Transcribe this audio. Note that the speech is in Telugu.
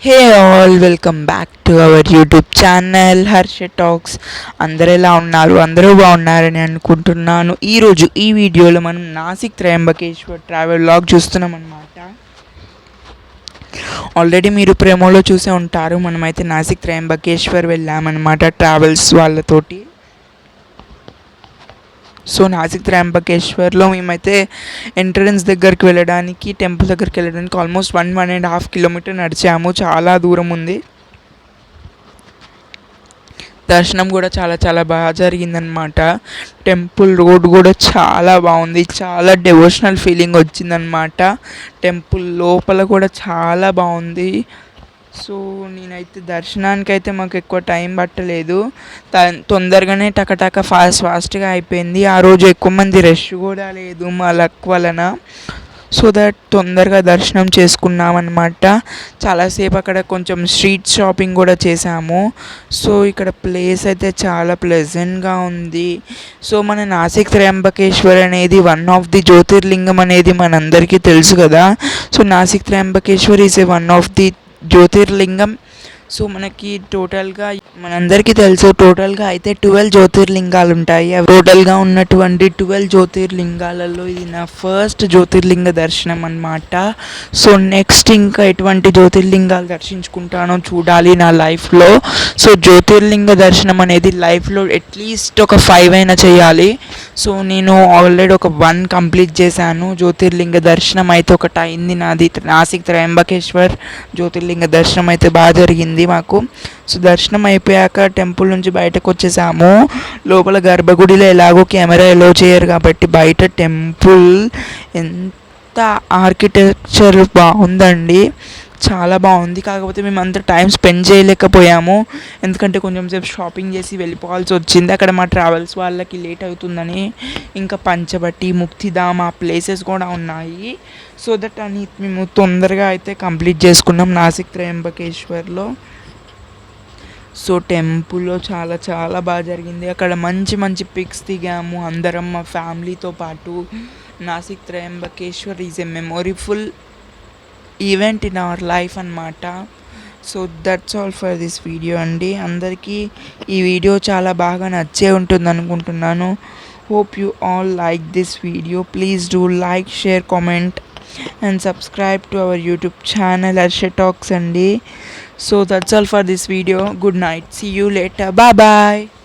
Hey all, welcome back to our YouTube channel Harsha talks. అందరూ ఎలా ఉన్నారు? అందరూ బాగున్నారని అనుకుంటున్నాను. ఈరోజు ఈ వీడియోలో మనం నాసిక్ త్రయంబకేశ్వర్ ట్రావెల్ వ్లాగ్ చూస్తున్నాం అనమాట. ఆల్రెడీ మీరు ప్రేమలో చూసే ఉంటారు. మనమైతే నాసిక్ త్రయంబకేశ్వర్ వెళ్ళామన్నమాట ట్రావెల్స్ వాళ్ళతోటి. సో నాసిక్ త్రయంబకేశ్వర్లో మేమైతే ఎంట్రన్స్ దగ్గరికి వెళ్ళడానికి, టెంపుల్ దగ్గరికి వెళ్ళడానికి ఆల్మోస్ట్ 1.5 కిలోమీటర్ నడిచాము. చాలా దూరం ఉంది. దర్శనం కూడా చాలా చాలా బాగా జరిగిందనమాట. టెంపుల్ రోడ్ కూడా చాలా బాగుంది. చాలా డివోషనల్ ఫీలింగ్ వచ్చిందనమాట. టెంపుల్ లోపల కూడా చాలా బాగుంది. సో నేనైతే దర్శనానికి అయితే మాకు ఎక్కువ టైం పట్టలేదు. తొందరగానే టకటక ఫాస్ట్గా అయిపోయింది. ఆ రోజు ఎక్కువ మంది రష్ కూడా లేదు మా లక్ వలన. సో దట్ తొందరగా దర్శనం చేసుకున్నాం అనమాట. చాలాసేపు అక్కడ కొంచెం స్ట్రీట్ షాపింగ్ కూడా చేసాము. సో ఇక్కడ ప్లేస్ అయితే చాలా ప్లెజెంట్గా ఉంది. సో మన నాసిక్ త్రయంబకేశ్వర్ అనేది వన్ ఆఫ్ ది జ్యోతిర్లింగం అనేది మనందరికీ తెలుసు కదా. So Nashik Trimbakeshwar is a one of the jyotirlingam. So మనకి టోటల్గా మనందరికీ తెలుసు టోటల్గా అయితే 12 జ్యోతిర్లింగాలు ఉంటాయి. అవి టోటల్గా ఉన్నటువంటి 12 జ్యోతిర్లింగాలలో ఇది నా ఫస్ట్ జ్యోతిర్లింగ దర్శనం అన్నమాట. సో నెక్స్ట్ ఇంకా ఎటువంటి జ్యోతిర్లింగాలు దర్శించుకుంటానో చూడాలి నా లైఫ్లో. సో జ్యోతిర్లింగ దర్శనం అనేది లైఫ్లో అట్లీస్ట్ ఒక 5 అయినా చేయాలి. సో నేను ఆల్రెడీ ఒక 1 కంప్లీట్ చేశాను. జ్యోతిర్లింగ దర్శనం అయితే ఒకటి అయింది నాది. నాసిక్ త్రయంబకేశ్వర్ జ్యోతిర్లింగ దర్శనం అయితే బాగా జరిగింది మాకు. సో దర్శనం అయిపోయాక టెంపుల్ నుంచి బయటకు వచ్చేసాము. లోపల గర్భగుడిలో ఎలాగో కెమెరా ఎలో చేయరు కాబట్టి బయట టెంపుల్ ఎంత ఆర్కిటెక్చర్ బాగుందండి. చాలా బాగుంది. కాకపోతే మేము అంత టైం స్పెండ్ చేయలేకపోయాము. ఎందుకంటే కొంచెం సేపు షాపింగ్ చేసి వెళ్ళిపోవాల్సి వచ్చింది. అక్కడ మా ట్రావెల్స్ వాళ్ళకి లేట్ అవుతుందని ఇంకా పంచబట్టి, ముక్తిధామ్ ఆ ప్లేసెస్ కూడా ఉన్నాయి. సో దట్ అని మేము తొందరగా అయితే కంప్లీట్ చేసుకున్నాం నాసిక్ త్రయంబకేశ్వర్లో. సో టెంపుల్లో చాలా చాలా బాగా జరిగింది. అక్కడ మంచి మంచి పిక్స్ దిగాము అందరం మా ఫ్యామిలీతో పాటు. Nashik Trimbakeshwar is a memoryful event in our life అన్నమాట. So that's all for this video అండి. అందరికీ ఈ వీడియో చాలా బాగా నచ్చే ఉంటుంది అనుకుంటున్నాను. Hope you all like this video. Please do like, share, comment and subscribe to our YouTube channel Harsha Talks అండి. So that's all for this video. Good night. See you later. Bye bye.